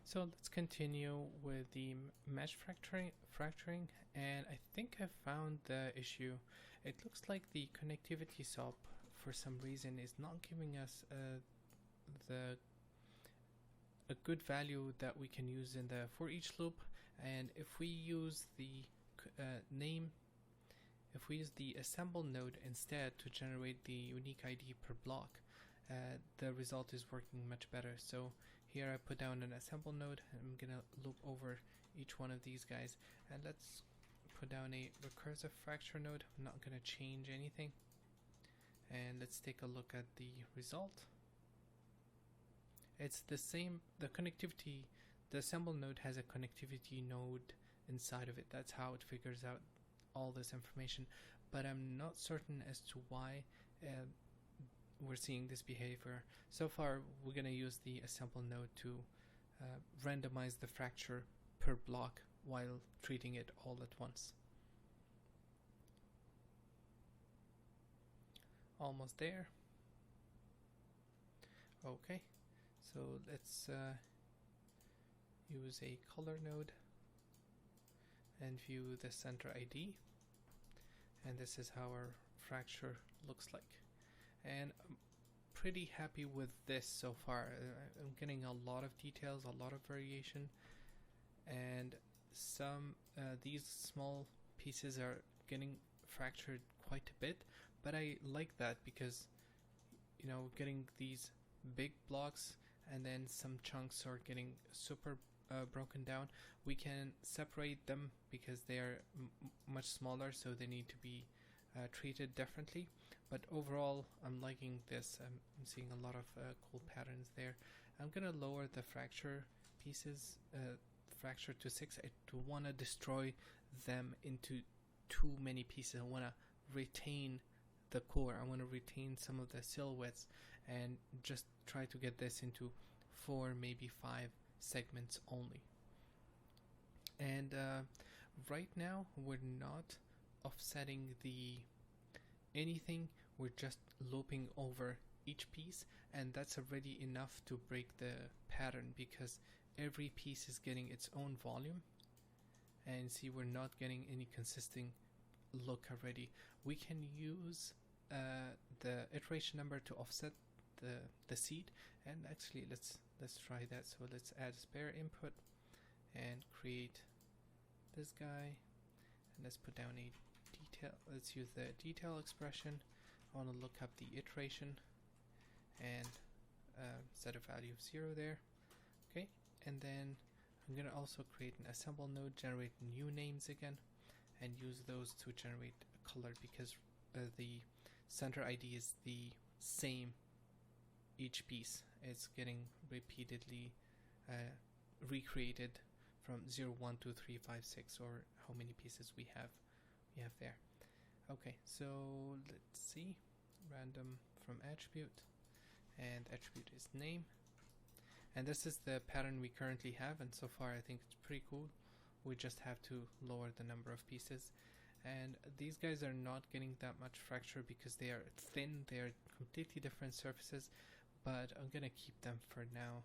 So let's continue with the mesh fracturing, and I think I found the issue. It looks like the connectivity sub for some reason is not giving us the a good value that we can use in the for each loop, and if we use the if we use the assemble node instead to generate the unique ID per block, the result is working much better. So here I put down an assemble node. I'm gonna loop over each one of these guys, and let's put down a recursive fracture node. I'm not gonna change anything, and let's take a look at the result. It's the same. The assemble node has a connectivity node inside of it. That's how it figures out all this information, but I'm not certain as to why we're seeing this behavior. So far we're going to use the assemble node to randomize the fracture per block while treating it all at once. Almost there. Okay, so let's use a color node and view the center ID, and this is how our fracture looks like, and I'm pretty happy with this so far. I'm getting a lot of details, a lot of variation, and some these small pieces are getting fractured quite a bit, but I like that because, you know, getting these big blocks and then some chunks are getting super broken down. We can separate them because they are much smaller, so they need to be treated differently. But overall, I'm liking this. I'm seeing a lot of cool patterns there. I'm gonna lower the fracture pieces, fracture to 6. I don't want to destroy them into too many pieces. I want to retain the core. I want to retain some of the silhouettes and just try to get this into 4, maybe 5 segments only. And right now we're not offsetting anything, we're just looping over each piece, and that's already enough to break the pattern because every piece is getting its own volume, and see, we're not getting any consistent look already. We can use the iteration number to offset the seed, and actually let's try that. So let's add spare input and create this guy, and let's put down a detail. Let's use the detail expression. I want to look up the iteration and set a value of 0 there. Okay, and then I'm gonna also create an assemble node, generate new names again, and use those to generate a color because the center ID is the same each piece. It's getting repeatedly recreated from 0, 1, 2, 3, 5, 6, or how many pieces we have there. Okay, so let's see, random from attribute, and attribute is name, and this is the pattern we currently have, and so far I think it's pretty cool. We just have to lower the number of pieces, and these guys are not getting that much fracture because they are thin. They are completely different surfaces, but I'm gonna keep them for now.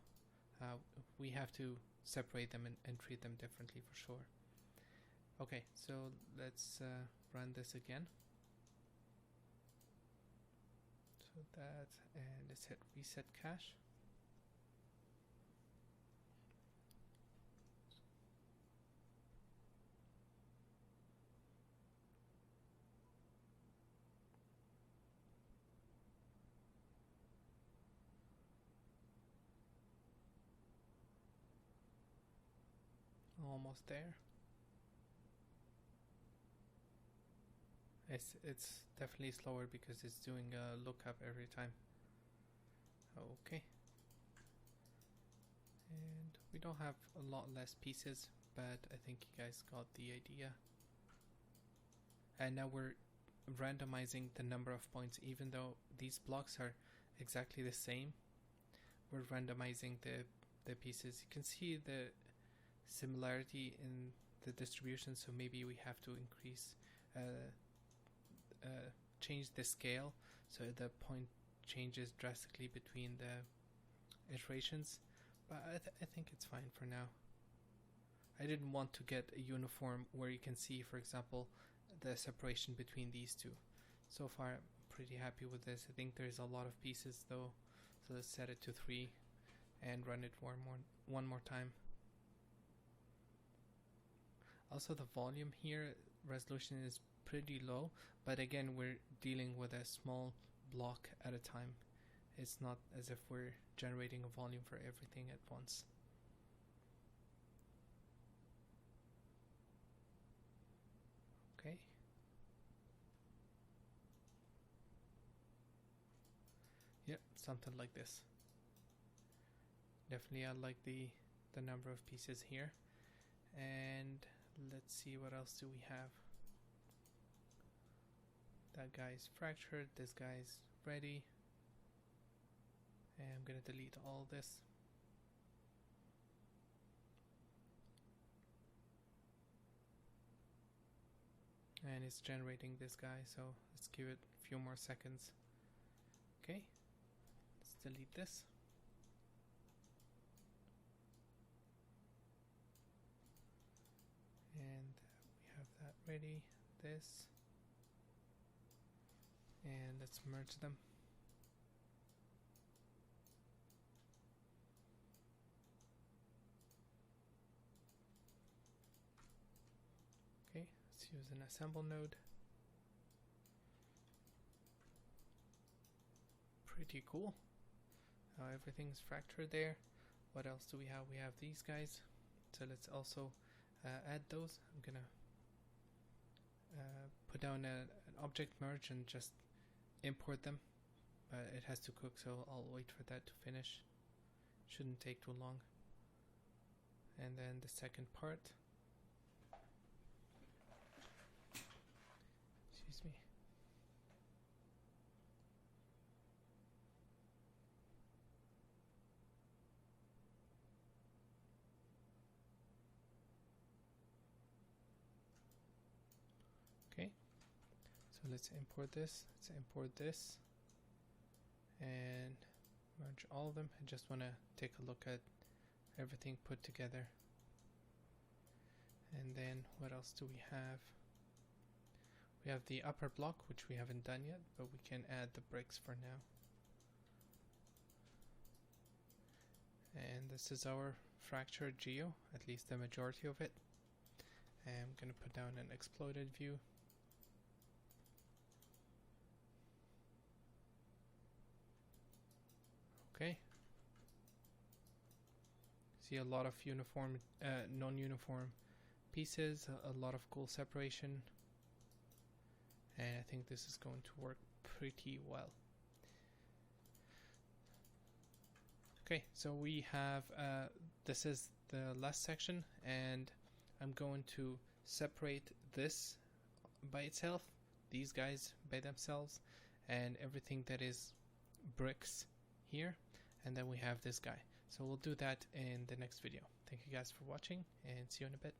We have to separate them and treat them differently for sure. Okay, so let's run this again. So that, and let's hit reset cache. Almost there. It's definitely slower because it's doing a lookup every time. Okay. And we don't have a lot less pieces, but I think you guys got the idea. And now we're randomizing the number of points. Even though these blocks are exactly the same, we're randomizing the pieces. You can see the similarity in the distribution, so maybe we have to increase change the scale so the point changes drastically between the iterations, but I think it's fine for now. I didn't want to get a uniform where you can see, for example, the separation between these two. So far I'm pretty happy with this. I think there's a lot of pieces though, so let's set it to 3 and run it one more time. Also the volume here, resolution is pretty low, but again we're dealing with a small block at a time. It's not as if we're generating a volume for everything at once. Okay. Yep, something like this. Definitely I like the number of pieces here. And let's see, what else do we have? That guy's fractured, this guy's ready. And I'm gonna delete all this. And it's generating this guy, so let's give it a few more seconds. Okay, let's delete this. And we have that ready, this. And let's merge them. Okay, let's use an assemble node. Pretty cool. Now everything's fractured there. What else do we have? We have these guys. So let's also add those. I'm gonna put down an object merge and just import them. It has to cook, so I'll wait for that to finish. Shouldn't take too long. And then the second part. Excuse me. Okay, so let's import this. Let's import this and merge all of them. I just want to take a look at everything put together. And then what else do we have? We have the upper block, which we haven't done yet, but we can add the bricks for now. And this is our fractured geo, at least the majority of it. And I'm going to put down an exploded view. Okay. See a lot of uniform, non-uniform pieces, a lot of cool separation. And I think this is going to work pretty well. Okay, so we have, this is the last section, and I'm going to separate this by itself, these guys by themselves, and everything that is bricks here, and then we have this guy. So we'll do that in the next video. Thank you guys for watching, and see you in a bit.